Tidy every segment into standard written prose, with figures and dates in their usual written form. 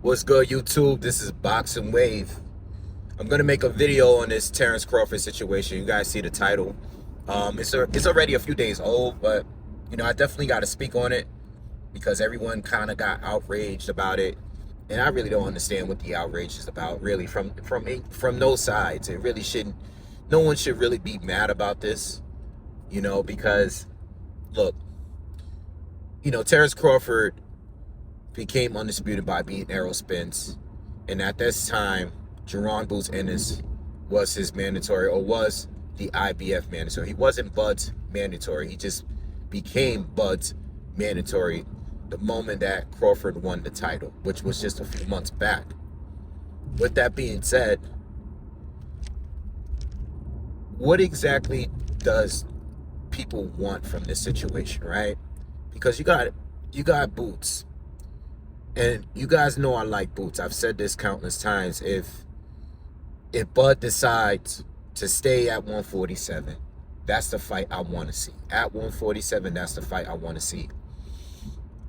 What's good, YouTube? This is Boxingwave. I'm gonna make a video on this Terrence Crawford situation. You guys see the title. It's already a few days old, but I definitely got to speak on it because everyone kind of got outraged about it, and I really don't understand what the outrage is about. Really, from those sides, it really shouldn't. No one should really be mad about this, because look, Terrence Crawford became undisputed by beating Errol Spence. And at this time, Jerron Boots Ennis was his mandatory, or was the IBF mandatory. He wasn't Bud's mandatory. He just became Bud's mandatory the moment that Crawford won the title, which was just a few months back. With that being said, what exactly does people want from this situation, right? Because you got Boots. And you guys know I like Boots. I've said this countless times. If Bud decides to stay at 147, that's the fight I want to see. At 147, that's the fight I want to see.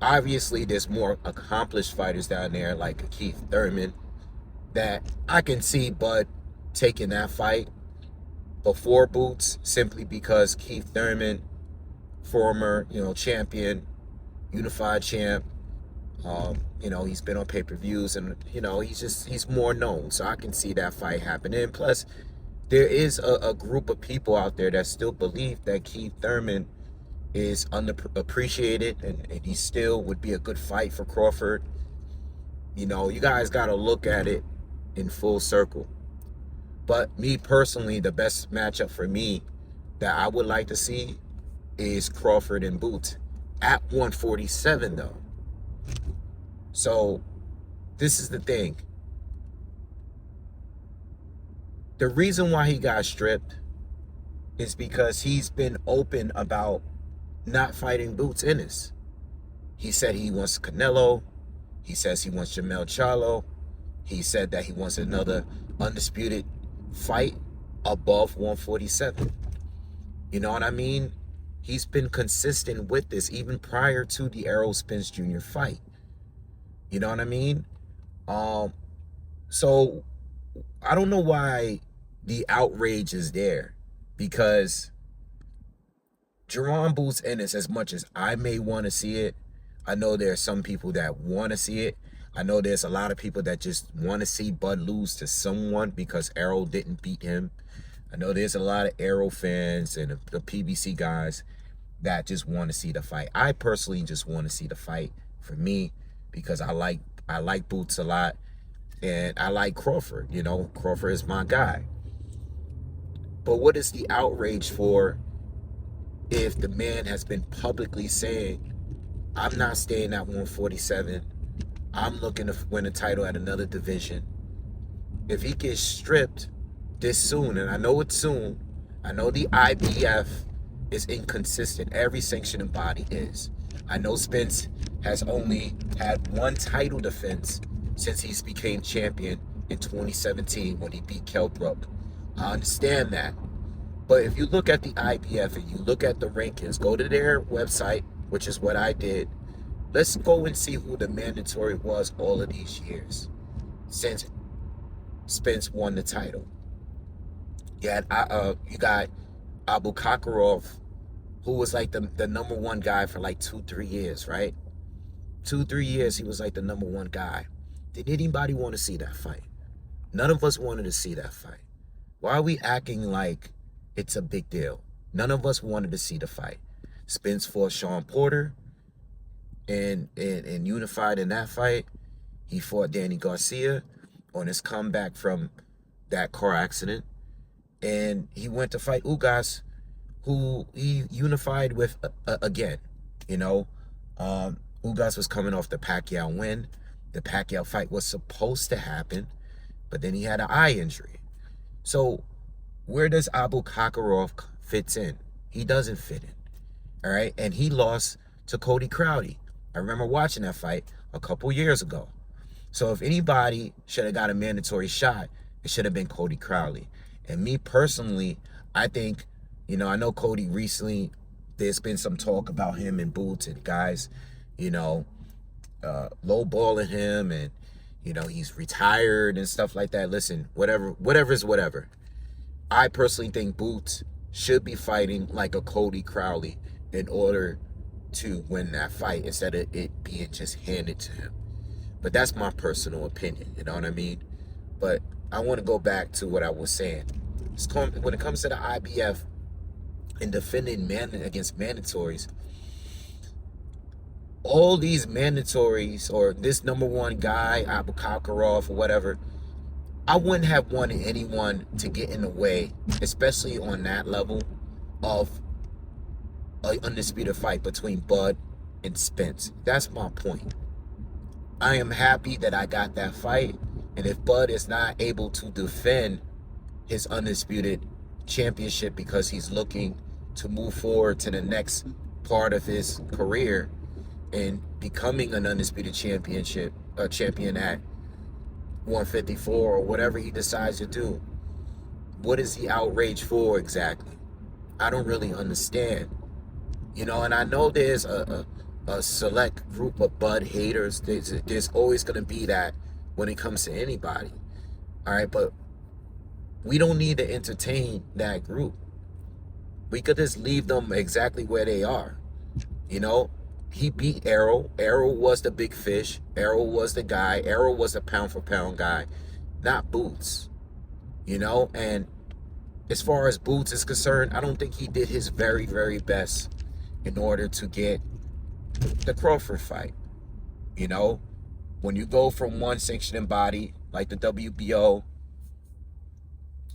Obviously, there's more accomplished fighters down there, like Keith Thurman, that I can see Bud taking that fight before Boots, simply because Keith Thurman, former, champion, unified champ, he's been on pay-per-views, and he's more known, so I can see that fight happening. Plus, there is a group of people out there that still believe that Keith Thurman is underappreciated, and he still would be a good fight for Crawford. You guys got to look at it in full circle. But me personally, the best matchup for me that I would like to see is Crawford and Boots at 147, though. So, this is the thing. The reason why he got stripped is because he's been open about not fighting Boots Ennis. He said he wants Canelo. He says he wants Jamel Charlo. He said that he wants another undisputed fight above 147. You know what I mean? He's been consistent with this even prior to the Errol Spence Jr. fight. You know what I mean? So I don't know why the outrage is there, because Jerron Boots Ennis, as much as I may want to see it, I know there are some people that want to see it. I know there's a lot of people that just want to see Bud lose to someone because Errol didn't beat him. I know there's a lot of Errol fans and the PBC guys that just want to see the fight. I personally just want to see the fight for me, because I like Boots a lot, and I like Crawford. Crawford is my guy. But what is the outrage for if the man has been publicly saying, I'm not staying at 147, I'm looking to win a title at another division? If he gets stripped this soon, and I know it's soon, I know the IBF is inconsistent. Every sanctioning body is. I know Spence has only had one title defense since he's became champion in 2017 when he beat Kell Brook. I understand that. But if you look at the IBF and you look at the rankings, go to their website, which is what I did. Let's go and see who the mandatory was all of these years since Spence won the title. You got Abu Kakarov, who was like the number one guy for like 2-3 years, right? 2-3 years, he was like the number one guy. Did anybody want to see that fight? None of us wanted to see that fight. Why are we acting like it's a big deal? None of us wanted to see the fight. Spence fought Sean Porter and unified in that fight. He fought Danny Garcia on his comeback from that car accident. And he went to fight Ugas, who he unified with again. Ugas was coming off the Pacquiao win. The Pacquiao fight was supposed to happen, but then he had an eye injury. So where does Abu Kakarov fits in? He doesn't fit in. All right. And he lost to Cody Crowley. I remember watching that fight a couple years ago. So if anybody should have got a mandatory shot, it should have been Cody Crowley. And me personally, I think, I know Cody recently, there's been some talk about him and Boots and guys, lowballing him and, You know, he's retired and stuff like that. Listen, whatever is whatever. I personally think Boots should be fighting like a Cody Crowley in order to win that fight instead of it being just handed to him. But that's my personal opinion, you know what I mean? But I want to go back to what I was saying. When it comes to the IBF and defending against mandatories, all these mandatories or this number one guy, Abu Kakarov or whatever, I wouldn't have wanted anyone to get in the way, especially on that level, of an undisputed fight between Bud and Spence. That's my point. I am happy that I got that fight, and if Bud is not able to defend his undisputed championship because he's looking to move forward to the next part of his career and becoming an undisputed champion at 154 or whatever he decides to do, what is he outraged for exactly? I don't really understand. You know, and I know there's a select group of Bud haters. There's always going to be that when it comes to anybody. All right, but we don't need to entertain that group. We could just leave them exactly where they are. You know, he beat Errol. Errol was the big fish. Errol was the guy. Errol was the pound-for-pound guy, not Boots. You know, and as far as Boots is concerned, I don't think he did his very, very best in order to get the Crawford fight. You know, when you go from one sanctioning body like the WBO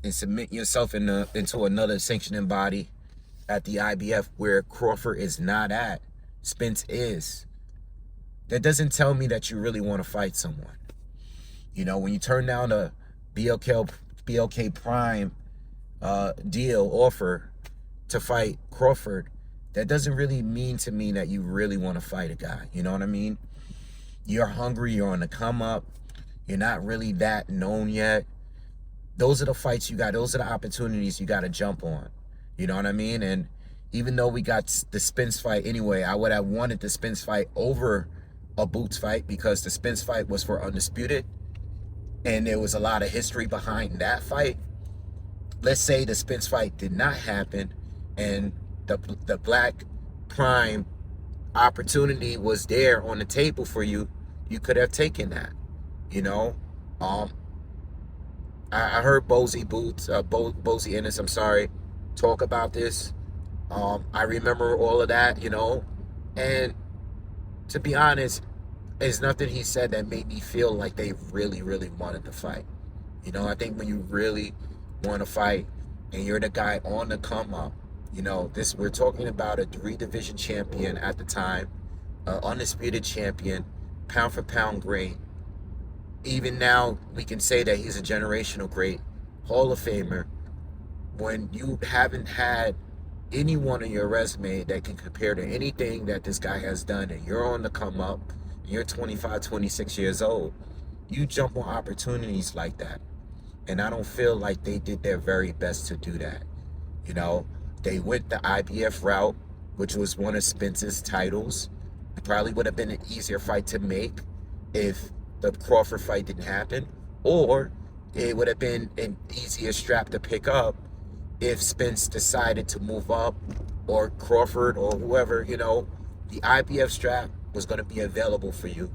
and submit yourself into another sanctioning body at the IBF where Crawford is not at, Spence is, that doesn't tell me that you really want to fight someone. You know, when you turn down a BLK Prime deal offer to fight Crawford, that doesn't really mean to me that you really want to fight a guy. You know what I mean? You're hungry, you're on the come up, you're not really that known yet. Those are the fights you got, those are the opportunities you got to jump on. You know what I mean? And even though we got the Spence fight anyway, I would have wanted the Spence fight over a Boots fight because the Spence fight was for undisputed and there was a lot of history behind that fight. Let's say the Spence fight did not happen and the Black Prime opportunity was there on the table for you, you could have taken that. You know, I heard Bozy Ennis, I'm sorry, talk about this. I remember all of that, you know, and to be honest, there's nothing he said that made me feel like they really, really wanted to fight. You know, I think when you really want to fight and you're the guy on the come up, you know, we're talking about a 3-division champion at the time, undisputed champion, pound for pound great. Even now, we can say that he's a generational great, Hall of Famer. When you haven't had anyone on your resume that can compare to anything that this guy has done, and you're on the come up, and you're 25, 26 years old, you jump on opportunities like that. And I don't feel like they did their very best to do that. You know, they went the IBF route, which was one of Spence's titles. It probably would have been an easier fight to make if the Crawford fight didn't happen, or it would have been an easier strap to pick up if Spence decided to move up, or Crawford or whoever. You know, the IBF strap was going to be available for you.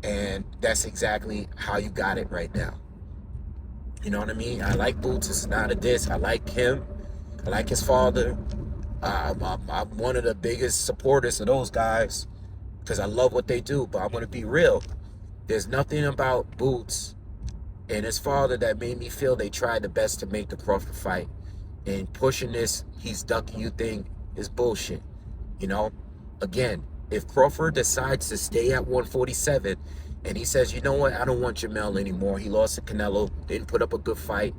And that's exactly how you got it right now. You know what I mean? I like Boots. It's not a diss. I like him. I like his father. I'm one of the biggest supporters of those guys because I love what they do. But I'm going to be real. There's nothing about Boots and his father that made me feel they tried the best to make the Crawford fight. And pushing this, he's ducking you thing is bullshit. You know? Again, if Crawford decides to stay at 147 and he says, you know what, I don't want Jamel anymore. He lost to Canelo, didn't put up a good fight.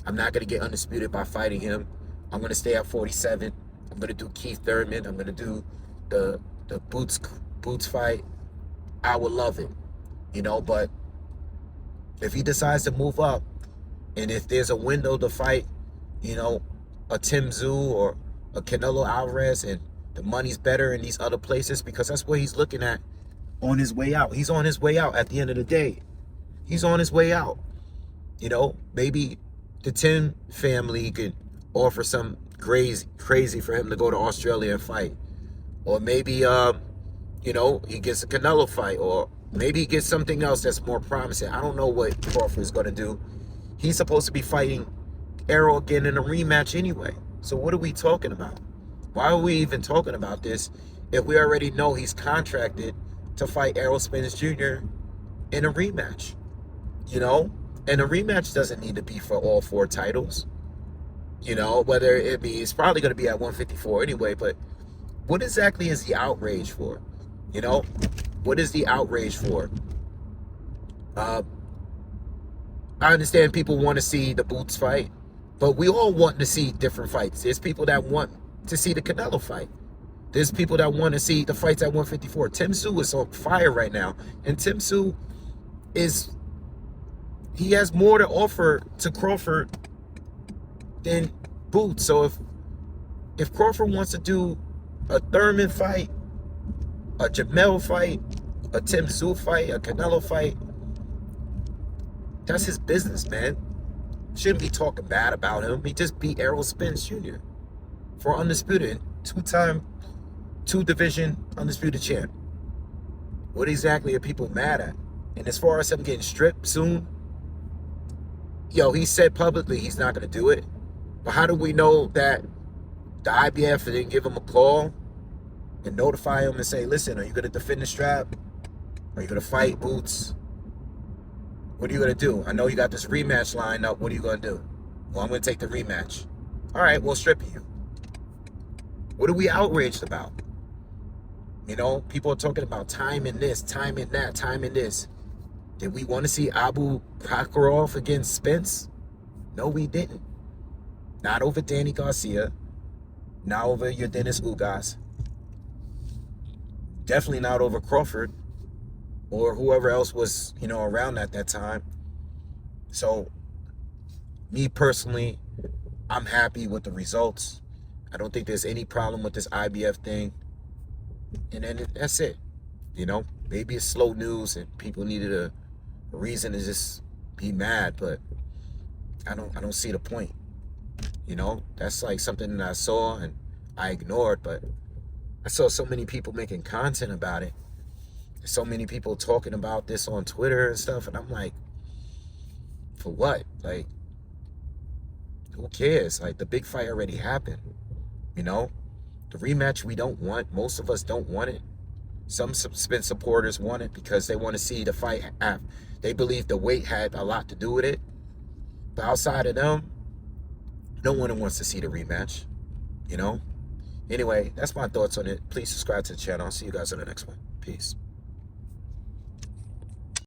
I'm not going to get undisputed by fighting him. I'm going to stay at 47. I'm going to do Keith Thurman. I'm going to do the Boots fight. I would love it. You know, but if he decides to move up, and if there's a window to fight, you know, a Tim Tszyu or a Canelo Alvarez, and the money's better in these other places, because that's what he's looking at. on his way out. He's on his way out at the end of the day. He's on his way out. You know, maybe the Tim family could offer some crazy for him to go to Australia and fight. Or maybe, you know, he gets a Canelo fight. Or maybe he gets something else that's more promising. I don't know what Crawford is going to do. He's supposed to be fighting Errol again in a rematch anyway. So what are we talking about? Why are we even talking about this if we already know he's contracted to fight Errol Spence Jr. in a rematch? You know? And a rematch doesn't need to be for all 4 titles. You know, whether it be, it's probably going to be at 154 anyway, but what exactly is the outrage for? You know? What is the outrage for? I understand people want to see the Boots fight, but we all want to see different fights. There's people that want to see the Canelo fight. There's people that want to see the fights at 154. Tim Tszyu is on fire right now, and Tim Tszyu he has more to offer to Crawford than Boots. So if Crawford wants to do a Thurman fight, a Jamel fight, a Tim Tszyu fight, a Canelo fight, that's his business, man. Shouldn't be talking bad about him. He just beat Errol Spence Jr. for undisputed, 2-time, 2-division undisputed champ. What exactly are people mad at? And as far as him getting stripped soon, yo, he said publicly he's not going to do it. But how do we know that the IBF didn't give him a call and notify him and say, listen, are you going to defend the strap? Are you going to fight Boots? What are you going to do? I know you got this rematch lined up. What are you going to do? Well, I'm going to take the rematch. All right, we'll strip you. What are we outraged about? You know, people are talking about time in this, time in that, time in this. Did we want to see Abu Bakarov against Spence? No, we didn't. Not over Danny Garcia. Not over your Dennis Ugas. Definitely not over Crawford or whoever else was, you know, around at that time. So, me personally, I'm happy with the results. I don't think there's any problem with this IBF thing. And then that's it. You know, maybe it's slow news and people needed a reason to just be mad, but I don't see the point. You know, that's like something that I saw and I ignored, but I saw so many people making content about it. So many people talking about this on Twitter and stuff, and I'm like, for what? Like, who cares? Like, the big fight already happened. You know, the rematch we don't want. Most of us don't want it. Some Spence supporters want it because they want to see the fight. They believe the weight had a lot to do with it. But outside of them, no one wants to see the rematch. You know? Anyway, that's my thoughts on it. Please subscribe to the channel. I'll see you guys on the next one. Peace.